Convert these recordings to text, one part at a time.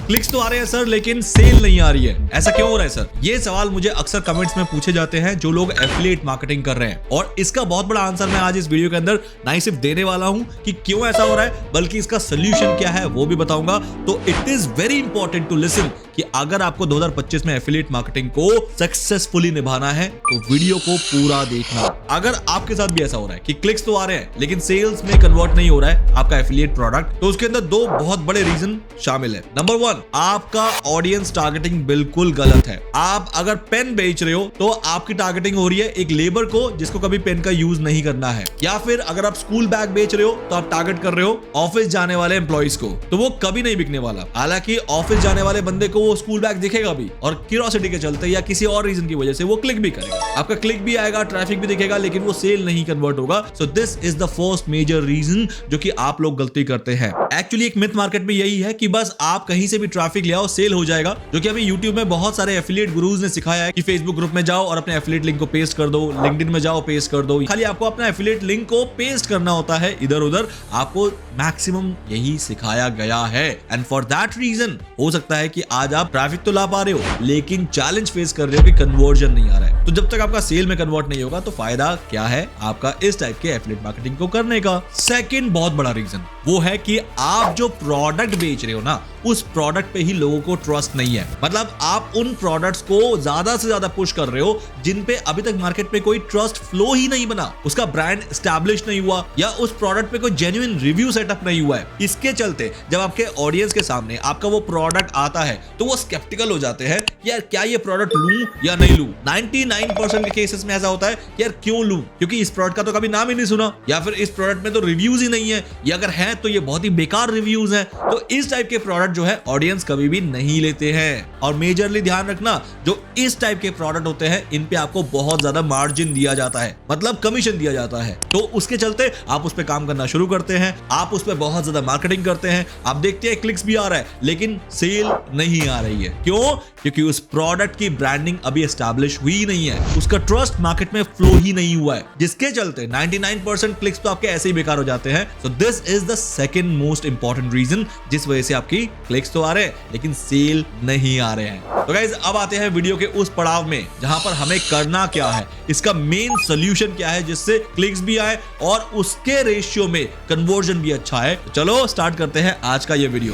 Clicks तो आ रहे हैं सर लेकिन सेल नहीं आ रही है, ऐसा क्यों हो रहा है सर? ये सवाल मुझे अक्सर कमेंट्स में पूछे जाते हैं जो लोग एफिलिएट मार्केटिंग कर रहे हैं, और इसका बहुत बड़ा आंसर मैं आज इस वीडियो के अंदर ना ही सिर्फ देने वाला हूं कि क्यों ऐसा हो रहा है, बल्कि इसका सोल्यूशन क्या है वो भी बताऊंगा। तो it is very important to listen कि अगर आपको 2025 में एफिलिएट मार्केटिंग को सक्सेसफुली निभाना है तो वीडियो को पूरा देखना। अगर आपके साथ भी ऐसा हो रहा है कि क्लिक्स तो आ रहे हैं लेकिन सेल्स में कन्वर्ट नहीं हो रहा है आपका एफिलिएट प्रोडक्ट, तो उसके अंदर दो बहुत बड़े रीजन शामिल है। नंबर 1, आपका ऑडियंस टारगेटिंग बिल्कुल गलत है। आप अगर पेन बेच रहे हो तो आपकी टारगेटिंग हो रही है एक लेबर को जिसको कभी पेन का यूज नहीं करना है, या फिर अगर आप स्कूल बैग बेच रहे हो तो आप टारगेट कर रहे हो ऑफिस जाने वाले एम्प्लॉइज को, तो वो कभी नहीं बिकने वाला। हालांकि ऑफिस जाने वाले बंदे को वो स्कूल बैग दिखेगा भी, और क्यूरियोसिटी के चलते या किसी और रीजन की वजह से वो क्लिक भी करेगा, आपका क्लिक भी आएगा, ट्रैफिक भी दिखेगा, लेकिन वो सेल नहीं कन्वर्ट होगा। So this is the first major reason जो कि आप लोग गलती करते हैं। एक्चुअली एक मिथ मार्केट में यही है कि बस आप कहीं से भी ट्रैफिक ले आओ सेल हो जाएगा, जो कि अभी यूट्यूब में बहुत सारे एफिलिएट गुरुज ने सिखाया है कि फेसबुक ग्रुप में जाओ और अपने एफिलिएट लिंक को पेस्ट कर दो, लिंक्डइन में जाओ पेस्ट कर दो, खाली आपको अपना एफिलिएट लिंक को पेस्ट करना होता है इधर उधर, आपको मैक्सिमम यही सिखाया गया है। एंड फॉर दैट रीजन हो सकता है कि आज आप ट्रैफिक तो ला पा रहे हो लेकिन चैलेंज फेस कर रहे हो कि कन्वर्जन नहीं आ रहा है। तो जब तक आपका सेल में कन्वर्ट नहीं होगा तो फायदा क्या है आपका इस टाइप के एफिलिएट मार्केटिंग को करने का। सेकंड बहुत बड़ा रीजन वो है कि आप जो प्रोडक्ट बेच रहे हो ना, उस प्रोडक्ट पे ही लोगों को ट्रस्ट नहीं है। मतलब आप उन प्रोडक्ट्स को ज्यादा से ज्यादा पुश कर रहे हो जिन पे अभी तक मार्केट में कोई ट्रस्ट फ्लो ही नहीं बना, उसका ब्रांड एस्टैब्लिश नहीं हुआ, या उस प्रोडक्ट पे कोई जेन्युइन रिव्यू सेटअप नहीं हुआ है। इसके चलते जब आपके ऑडियंस के सामने आपका वो प्रोडक्ट आता है तो वो स्केप्टिकल हो जाते हैं, यार क्या ये प्रोडक्ट लूं या नहीं लूं। 99% के केसेस में ऐसा होता है यार क्यों लूं, क्योंकि इस प्रोडक्ट का तो कभी नाम ही नहीं सुना, या फिर इस प्रोडक्ट में तो रिव्यूज ही नहीं है, या अगर है तो ये बहुत ही बेकार रिव्यूज हैं। तो इस टाइप के प्रोडक्ट जो है ऑडियंस कभी भी नहीं लेते हैं। और मेजरली ध्यान रखना, जो इस टाइप के प्रोडक्ट होते हैं इन पे आपको बहुत ज्यादा मार्जिन दिया जाता है, मतलब कमीशन दिया जाता है। तो उसके चलते आप उस पे काम करना शुरू करते हैं, आप उस पे बहुत ज्यादा मार्केटिंग करते हैं, आप देखते हैं क्लिक्स भी आ रहा है लेकिन सेल नहीं आ रही है। क्यों? क्योंकि उस प्रोडक्ट की ब्रांडिंग अभी एस्टैब्लिश हुई नहीं है, उसका ट्रस्ट मार्केट में फ्लो ही नहीं हुआ है, जिसके चलते 99% क्लिक्स तो आपके ऐसे ही बेकार हो जाते हैं। So this is the second most important reason जिस वजह से आपकी क्लिक्स तो आ रहे हैं लेकिन सेल नहीं आ रहे हैं। तो गाइस अब आते हैं वीडियो के उस पड़ाव में जहां पर हमें करना क्या है, इसका मेन सोल्यूशन क्या है जिससे क्लिक्स भी आए और उसके रेशियो में कन्वर्जन भी अच्छा है। तो चलो स्टार्ट करते हैं आज का ये वीडियो।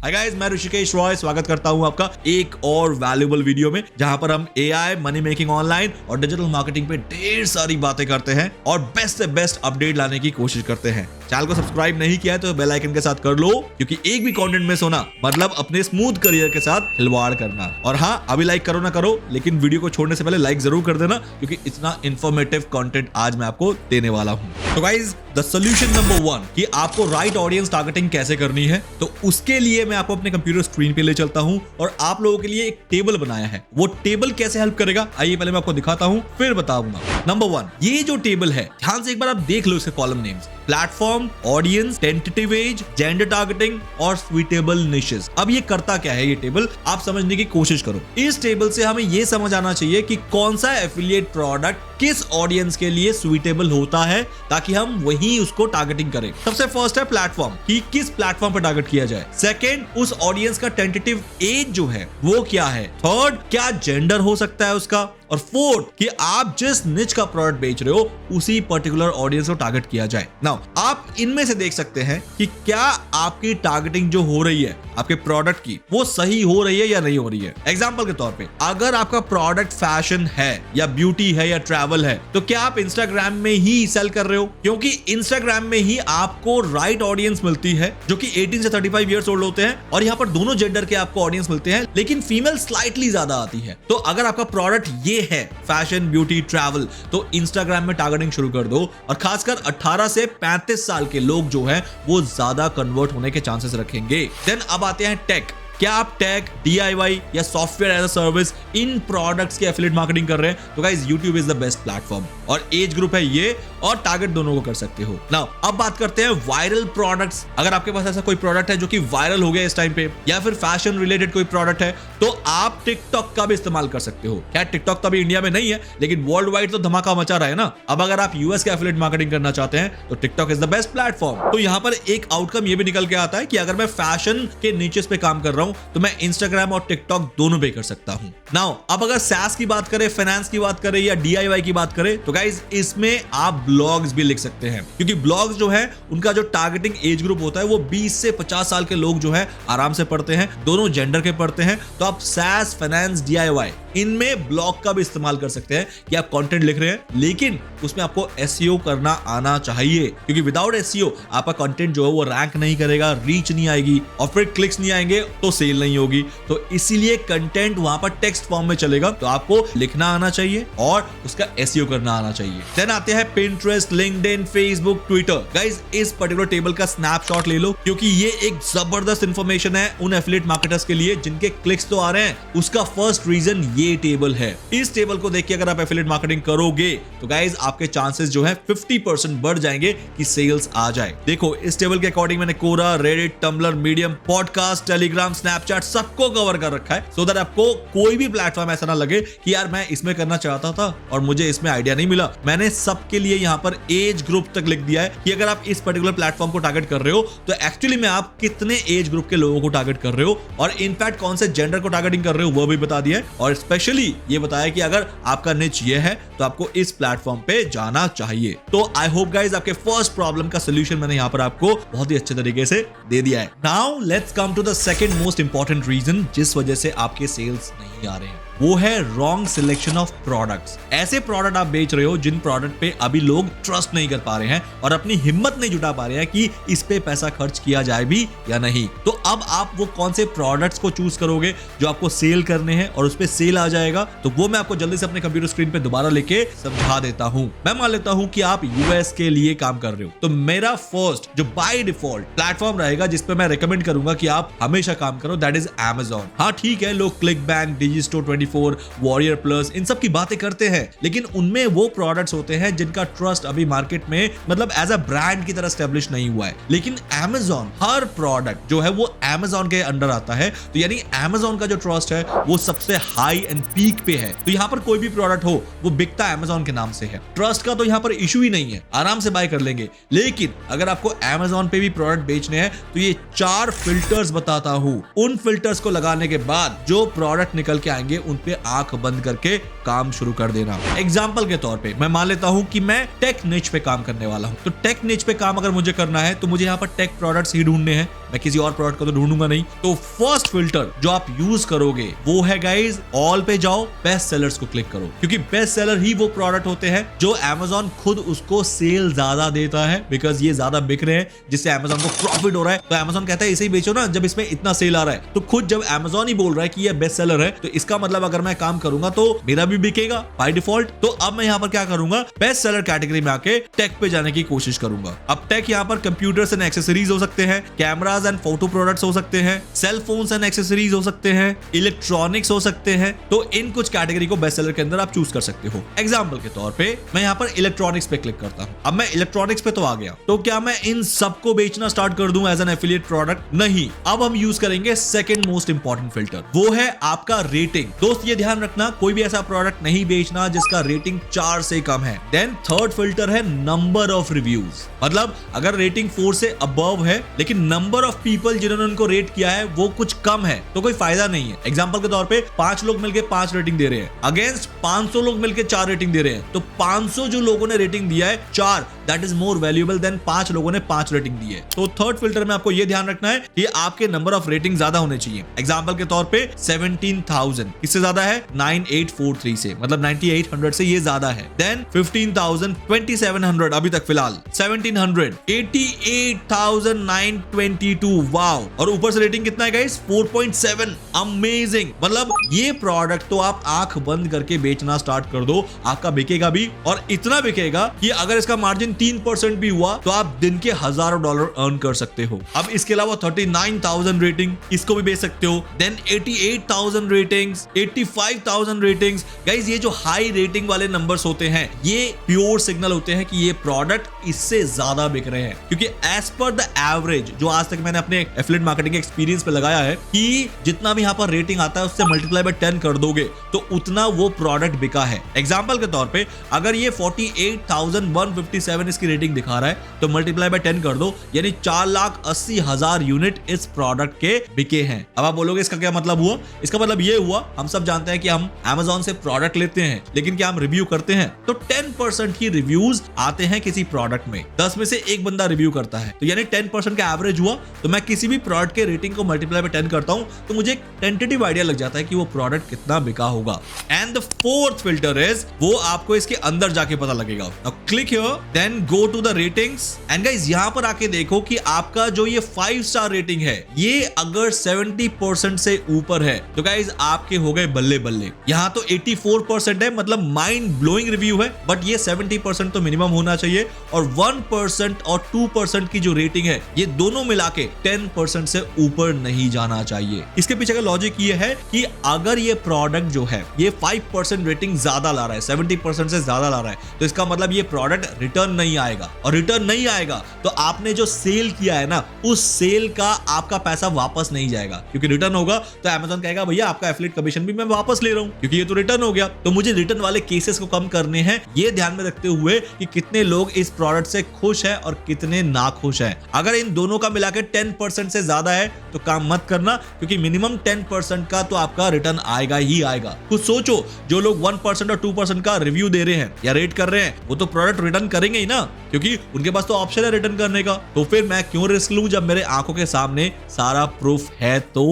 हाय गाइस, मैं ऋषिकेश रॉय स्वागत करता हूं आपका एक और वैल्यूएबल वीडियो में, जहां पर हम एआई, मनी मेकिंग ऑनलाइन और डिजिटल मार्केटिंग पे ढेर सारी बातें करते हैं और बेस्ट से बेस्ट अपडेट लाने की कोशिश करते हैं। चैनल को सब्सक्राइब नहीं किया है तो बेल आइकन के साथ कर लो, क्योंकि एक भी कंटेंट मिस होना मतलब अपने स्मूथ करियर के साथ खिलवाड़ करना। और हाँ, अभी लाइक करो ना करो लेकिन वीडियो को छोड़ने से पहले लाइक जरूर कर देना, क्योंकि इतना इंफॉर्मेटिव कंटेंट आज मैं आपको देने वाला हूं। तो गाइस द सॉल्यूशन नंबर 1 कि आपको राइट ऑडियंस टारगेटिंग कैसे करनी है, तो उसके लिए मैं आपको अपने कंप्यूटर स्क्रीन पे ले चलता हूं और आप लोगों के लिए एक टेबल बनाया है। वो टेबल कैसे हेल्प करेगा आइए पहले मैं आपको दिखाता हूं फिर बताऊंगा। नंबर 1, ये जो टेबल है ध्यान से एक बार आप देख लो इसके column names, platform, audience, tentative age, gender targeting और सुइटेबल निशेस। अब ये करता क्या है ये टेबल, आप समझने की कोशिश करो। इस टेबल से हमें ये समझ आना चाहिए कि कौन सा एफिलिएट प्रोडक्ट किस ऑडियंस के लिए सुइटेबल होता है, ताकि हम वही उसको टारगेटिंग करें। सबसे फर्स्ट है प्लेटफॉर्म, कि किस प्लेटफॉर्म पर टारगेट किया जाए। सेकंड, उस ऑडियंस का टेंटेटिव एज जो है वो क्या है। थर्ड, क्या जेंडर हो सकता है उसका। और फोर्थ, कि आप जिस निच का प्रोडक्ट बेच रहे हो उसी पर्टिकुलर ऑडियंस को टारगेट किया जाए। नाउ आप इनमें से देख सकते हैं कि क्या आपकी टारगेटिंग जो हो रही है आपके प्रोडक्ट की वो सही हो रही है या नहीं हो रही है। एग्जांपल के तौर पे, अगर आपका प्रोडक्ट फैशन है या ब्यूटी है या ट्रैवल है, तो क्या आप इंस्टाग्राम में ही सेल कर रहे हो, क्योंकि इंस्टाग्राम में ही आपको राइट ऑडियंस मिलती है जो कि 18 से 35 ईयर्स ओल्ड होते हैं, और यहाँ पर दोनों जेंडर के आपको ऑडियंस मिलते हैं, लेकिन फीमेल स्लाइटली ज्यादा आती है। तो अगर आपका प्रोडक्ट ये है फैशन, ब्यूटी, ट्रैवल, तो इंस्टाग्राम में टारगेटिंग शुरू कर दो, और खासकर 18 से 35 साल के लोग जो हैं वो ज्यादा कन्वर्ट होने के चांसेस रखेंगे। देन अब आते हैं टेक। क्या आप टेक, DIY या software as a service in products की एफिलिएट मार्केटिंग कर रहे हैं तो guys YouTube is the best platform और एज ग्रुप है ये और टारगेट दोनों को कर सकते हो। नाउ अब बात करते हैं वायरल प्रोडक्ट्स। अगर आपके पास ऐसा कोई प्रोडक्ट है जो कि वायरल हो गया इस टाइम पे या फिर फैशन रिलेटेड कोई प्रोडक्ट है तो आप टिकटॉक का भी इस्तेमाल कर सकते हो। क्या टिकटॉक तो अभी इंडिया में नहीं है लेकिन वर्ल्ड वाइड तो धमाका मचा रहा है ना। अब अगर आप यूएस के एफिलिएट मार्केटिंग करना चाहते हैं तो TikTok is the best platform. तो यहाँ पर एक आउटकम ये भी निकल के आता है कि अगर मैं फैशन के नीचे पे काम कर रहा हूं तो मैं इंस्टाग्राम और टिकटॉक दोनों पे कर सकता हूं। नाउ अब अगर SaaS की बात करें, फाइनेंस की बात करें या DIY की बात करें तो गाइज इसमें आप ब्लॉग्स भी लिख सकते हैं क्योंकि ब्लॉग्स जो है उनका जो टारगेटिंग एज ग्रुप होता है वो 20 से 50 साल के लोग जो है आराम से पढ़ते हैं, दोनों जेंडर के पढ़ते हैं। तो आप SaaS, फाइनेंस, DIY इनमें ब्लॉग का भी इस्तेमाल कर सकते हैं कि आप कंटेंट लिख रहे हैं लेकिन उसमें आपको SEO करना आना चाहिए क्योंकि विदाउट SEO आपका कंटेंट जो है वो रैंक नहीं करेगा, रीच नहीं आएगी और फिर क्लिक्स नहीं आएंगे तो सेल नहीं होगी। तो इसीलिए कंटेंट वहां पर टेक्स्ट फॉर्म में चलेगा तो आपको लिखना आना चाहिए और उसका SEO करना आना चाहिए। देन आते हैं Pinterest, LinkedIn, Facebook, Twitter। Guys इस पर्टिकुलर टेबल का स्नैपशॉट ले लो क्योंकि ये एक जबरदस्त इंफॉर्मेशन है उन एफिलिएट मार्केटर्स के लिए जिनके क्लिक्स तो आ रहे हैं। उसका फर्स्ट रीजन ये टेबल है। इस टेबल को देख के अगर आप एफिलिएट मार्केटिंग करोगे तो गाइस आपके चांसेस जो है 50% बढ़ जाएंगे कि सेल्स आ जाए। देखो इस टेबल के अकॉर्डिंग मैंने Quora, Reddit, Tumblr, Medium, podcast, Telegram, Snapchat सबको कवर कर रखा है सो दैट आपको कोई भी प्लेटफॉर्म ऐसा ना लगे कि यार मैं इसमें करना चाहता था और मुझे इसमें आइडिया नहीं मिला। मैंने सबके लिए यहाँ पर एज ग्रुप तक लिख दिया है कि अगर आप इस पर्टिकुलर प्लेटफॉर्म को टारगेट कर रहे हो तो एक्चुअली में आप कितने एज ग्रुप के लोगों को टारगेट कर रहे हो और इनफैक्ट कौन से जेंडर को टारगेटिंग कर रहे हो वो भी बता दिया है और स्पेशली ये बताया कि अगर आपका निच ये है तो आपको इस प्लेटफॉर्म पे जाना चाहिए। तो आई होप गाइज आपके फर्स्ट प्रॉब्लम का सोल्यूशन मैंने यहाँ पर आपको बहुत ही अच्छे तरीके से दे दिया है। Now let's come to the second most important reason जिस वजह से आपके सेल्स नहीं आ रहे हैं, वो है रॉन्ग सिलेक्शन ऑफ प्रोडक्ट्स। ऐसे प्रोडक्ट आप बेच रहे हो जिन प्रोडक्ट पे अभी लोग ट्रस्ट नहीं कर पा रहे हैं और अपनी हिम्मत नहीं जुटा पा रहे हैं कि इस पे पैसा खर्च किया जाए भी या नहीं। तो अब आप वो कौन से प्रोडक्ट्स को चूज करोगे जो आपको सेल करने हैं और उस पे सेल आ जाएगा तो वो मैं आपको जल्दी से अपने कंप्यूटर स्क्रीन पे दोबारा लेके समझा देता हूं। मैं मान लेता हूं कि आप यूएस के लिए काम कर रहे हो तो मेरा फर्स्ट जो बाय डिफॉल्ट प्लेटफॉर्म रहेगा जिसपे मैं रिकमेंड करूंगा कि आप हमेशा काम करो दैट इज Amazon। हाँ ठीक है, लोग ClickBank, Digistore 24, Warrior Plus इन सब की बातें करते हैं लेकिन उनमें वो प्रोडक्ट्स होते हैं जिनका ट्रस्ट अभी मार्केट में मतलब एज अ ब्रांड की तरह एस्टेब्लिश नहीं हुआ है। लेकिन Amazon हर प्रोडक्ट जो है वो Amazon के अंडर आता है तो यानी Amazon का जो ट्रस्ट है वो सबसे हाई एंड पीक पे है। तो यहाँ पर कोई भी प्रोडक्ट हो वो बिकता Amazon के नाम से है। ट्रस्ट का तो यहाँ पर इशू ही नहीं है, आराम से बाय कर लेंगे। लेकिन अगर आपको Amazon पे भी प्रोडक्ट बेचने हैं तो ये 4 फिल्टर्स बताता हूं। उन फिल्टर्स को लगाने के बाद जो प्रोडक्ट निकल के आएंगे उन पे आंख बंद करके काम शुरू कर देना। एग्जांपल के तौर पे मैं मान लेता हूं कि मैं टेक निच पे काम करने वाला हूं। तो टेक निच पे काम अगर मुझे करना है तो मुझे यहाँ पर टेक प्रोडक्ट्स ही ढूंढने हैं, मैं किसी और प्रोडक्ट को तो ढूंढूंगा नहीं। तो फर्स्ट फिल्टर जो आप यूज करोगे वो है गाइज ऑल पे जाओ, बेस्ट सेलर्स को क्लिक करो क्योंकि बेस्ट सेलर ही वो प्रोडक्ट होते हैं जो Amazon खुद उसको सेल ज्यादा देता है बिकॉज ये ज्यादा बिक रहे हैं जिससे Amazon को प्रॉफिट हो रहा है। तो Amazon कहता है इसे ही बेचो ना जब इसमें इतना सेल आ रहा है। तो खुद जब Amazon ही बोल रहा है कि ये बेस्ट सेलर है तो इसका मतलब अगर मैं काम करूंगा तो मेरा भी बिकेगा बाय डिफॉल्ट। तो अब मैं यहाँ पर क्या करूंगा, बेस्ट सेलर कैटेगरी में आके टेक पे जाने की कोशिश करूंगा। अब टेक यहाँ पर कंप्यूटर्स एंड एक्सेसरीज हो सकते हैं, कैमरास एंड फोटो प्रोडक्ट्स हो सकते हैं, सेल फोन्स एंड एक्सेसरीज हो सकते हैं, इलेक्ट्रॉनिक्स हो सकते हैं। तो इन कुछ कैटेगरी को बेस्ट सेलर के अंदर आप चूज कर सकते हो। एग्जाम्पल के तौर पे मैं यहाँ पर इलेक्ट्रॉनिक्स पे क्लिक करता हूँ। अब मैं इलेक्ट्रॉनिक्स पे तो आ गया तो क्या मैं इन सबको बेचना स्टार्ट कर दूं एज एन एफिलिएट प्रोडक्ट? नहीं। अब हम यूज करेंगे सेकंड मोस्ट इंपॉर्टेंट फिल्टर, वो है आपका रेटिंग। दोस्त ये ध्यान रखना कोई भी ऐसा प्रोडक्ट नहीं बेचना जिसका रेटिंग 4 से कम है। देन थर्ड फिल्टर है नंबर ऑफ रिव्यूज, मतलब अगर रेटिंग 4 से अबव है लेकिन नंबर ऑफ पीपल जिन्होंने उनको रेट किया है वो कुछ कम है तो कोई फायदा नहीं है। एग्जांपल के तौर पे 5 लोग मिलके 5 रेटिंग दे रहे हैं अगेंस्ट 500 लोग मिलके 4 रेटिंग दे रहे हैं तो 500 जो लोगों ने रेटिंग दिया है 4 that is more valuable then 5 लोगों ने 5 रेटिंग दी है। तो थर्ड फिल्टर में आपको ये ध्यान रखना है कि आपके नंबर ऑफ रेटिंग ज्यादा होने चाहिए। एग्जांपल के तौर पे 17,000 इससे ज्यादा है 9843 से, मतलब 9800 से ये ज्यादा है। देन 15,000 2700 अभी तक फिलहाल 1700 88,922 वाओ, और ऊपर से रेटिंग कितना है गाइस 4.7 अमेजिंग। मतलब ये प्रोडक्ट तो आप आंख बंद करके बेचना स्टार्ट कर दो, आपका बिकेगा भी और इतना बिकेगा कि अगर इसका मार्जिन 3% भी हुआ तो आप दिन के हजारों डॉलर अर्न कर सकते हो। अब इसके अलावा 39,000 रेटिंग, इसको भी बेच सकते हो। Then 88,000 ratings, 85,000 ratings. गाइज ये जो हाई रेटिंग वाले नंबर्स होते हैं ये प्योर सिग्नल होते हैं कि ये प्रोडक्ट इससे ज्यादा बिक रहे हैं, क्योंकि एज पर द एवरेज जो आज तक मैंने अपने एफिलिएट मार्केटिंग के एक्सपीरियंस पे लगाया है कि जितना भी यहाँ पर रेटिंग आता है उससे मल्टीप्लाई बाय 10 कर दोगे तो उतना वो प्रोडक्ट बिका है। एग्जांपल के तौर पे अगर ये 48,157 इसकी रेटिंग दिखा रहा है तो मल्टीप्लाई बाय 10 कर दो, यानी 4,80,000 यूनिट इस प्रोडक्ट के बिके हैं। अब आप बोलोगे इसका क्या मतलब हुआ? इसका मतलब ये हुआ, हम सब जानते हैं कि हम Amazon से प्रोडक्ट लेते हैं लेकिन क्या हम रिव्यू करते हैं? तो 10% ही रिव्यूज आते हैं किसी प्रोडक्ट में, 10 में से एक बंदा रिव्यू करता है, तो यानी 10% का एवरेज हुआ। तो मैं किसी भी प्रोडक्ट के रेटिंग को मल्टीप्लाई बाय 10 करता हूं तो मुझे एक टेंटेटिव आइडिया लग जाता है कि वो प्रोडक्ट कितना बिका होगा। And the fourth filter is, वो आपको इसके अंदर जाके पता लगेगा। Now click here, then go to the ratings and guys यहां पर आके देखो कि आपका जो ये 5 स्टार रेटिंग है ये अगर 70% से ऊपर है तो गाइस आपके हो गए बल्ले बल्ले। यहां तो 84% है, मतलब माइंड ब्लोइंग रिव्यू है, बट ये 70% तो मिनिमम होना चाहिए और 1% और 2% की जो रेटिंग है ये दोनों मिला के 10% से ऊपर नहीं जाना चाहिए। इसके पीछे का लॉजिक ये है कि अगर ये प्रोडक्ट जो है ये 5% रेटिंग ज्यादा ला रहा है, 70% से ज्यादा ला रहा है, तो इसका मतलब ये प्रोडक्ट रिटर्न नहीं आएगा, और रिटर्न नहीं आएगा तो आपने जो सेल किया है ना उस सेल का आपका पैसा वापस नहीं जाएगा, क्योंकि रिटर्न होगा तो Amazon कहेगा भैया आपका एफिलिएट कमीशन भी मैं वापस ले रहा हूं क्योंकि ये तो रिटर्न हो गया। तो मुझे रिटर्न वाले केसेस को कम करने हैं, ये ध्यान में रखते हुए कि कितने लोग इस प्रोडक्ट से खुश हैं और कितने ना खुश हैं। अगर इन दोनों का मिलाकर 10% से ज्यादा है तो काम मत करना, क्योंकि मिनिमम 10% का तो आपका रिटर्न आएगा ही आएगा। कुछ सोचो, जो लोग 1% और 2% का रिव्यू दे रहे हैं या रेट कर रहे हैं वो तो प्रोडक्ट रिटर्न करेंगे ही ना, क्योंकि उनके पास तो ऑप्शन है रिटर्न करने का। तो फिर मैं क्यों रिस्क लूं जब मेरे आंखों के सामने सारा प्रूफ है। तो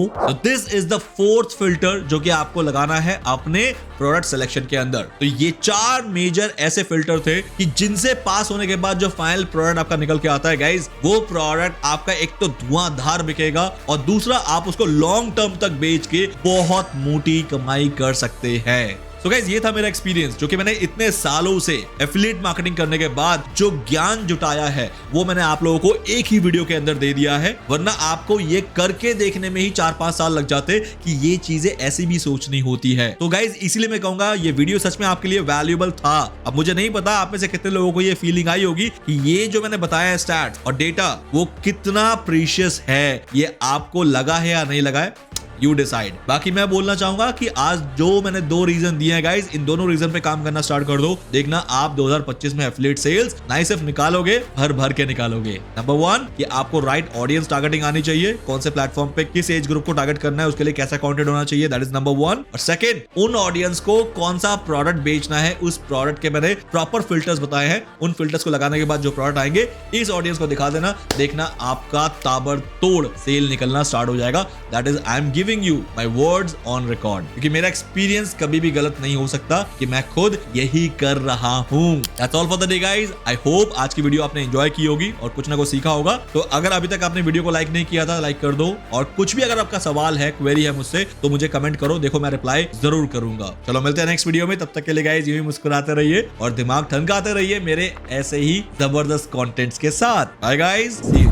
this is the fourth filter जो कि आपको लगाना है अपने प्रोडक्ट सिलेक्शन के अंदर। तो ये 4 मेजर ऐसे फिल्टर थे कि जिनसे पास होने के बाद जो फाइनल प्रोडक्ट आपका निकल के आता है गाइस, वो प्रोडक्ट आपका एक तो धुआंधार बिकेगा और दूसरा आप उसको लॉन्ग टर्म तक बेच के बहुत मोटी कमाई कर सकते हैं। तो गाइस ये था मेरा एक्सपीरियंस, जो कि मैंने इतने सालों से एफिलिएट मार्केटिंग करने के बाद जो ज्ञान जुटाया है वो मैंने आप लोगों को एक ही वीडियो के अंदर दे दिया है, वरना आपको ये करके देखने में ही 4-5 साल लग जाते कि ये चीजें ऐसी भी सोचनी होती है। तो गाइस इसीलिए मैं कहूंगा ये वीडियो सच में आपके लिए वैल्यूएबल था। अब मुझे नहीं पता आप में से कितने लोगों को ये फीलिंग आई होगी कि ये जो मैंने बताया है स्टैट्स और डेटा वो कितना प्रीशियस है, ये आपको लगा है या नहीं लगा है, यू डिसाइड। बाकी मैं बोलना चाहूंगा कि आज जो मैंने 2 रीजन दिए हैं गाइस, इन दोनों रीजन पे काम करना स्टार्ट कर दो, देखना आप 2025 में एफिलिएट सेल्स नहीं सिर्फ निकालोगे, भर भर के निकालोगे। नंबर 1 कि आपको राइट ऑडियंस टारगेटिंग आनी चाहिए, कौन से प्लेटफॉर्म पे किस एज ग्रुप को टारगेट करना है, उसके लिए कैसा कंटेंट होना चाहिए, दैट इज नंबर 1। और सेकंड, उन ऑडियंस को कौन सा प्रोडक्ट बेचना है, उस प्रोडक्ट के मैंने प्रॉपर फिल्टर्स बताए हैं, उन फिल्टर्स को लगाने के बाद जो प्रोडक्ट आएंगे इस ऑडियंस को दिखा देना, देखना आपका ताबड़तोड़ सेल निकलना स्टार्ट हो जाएगा। That is I am giving you my words on record, क्योंकि मेरा एक्सपीरियंस कभी भी गलत नहीं हो सकता कि मैं खुद यही कर रहा हूं। That's all for the day guys. I hope आज की वीडियो आपने एंजॉय की होगी और कुछ ना कुछ सीखा होगा। तो अगर अभी तक आपने वीडियो को लाइक नहीं किया था, लाइक कर दो, और कुछ भी अगर आपका सवाल है, क्वेरी है मुझसे, तो मुझे कमेंट करो, देखो मैं रिप्लाई जरूर करूंगा। चलो मिलते हैं नेक्स्ट वीडियो में, तब तक के लिए गाइस यूं ही मुस्कुराते रहिए और दिमाग ठनकाते रहिए मेरे ऐसे ही जबरदस्त कंटेंट्स के साथ। Bye guys, see you.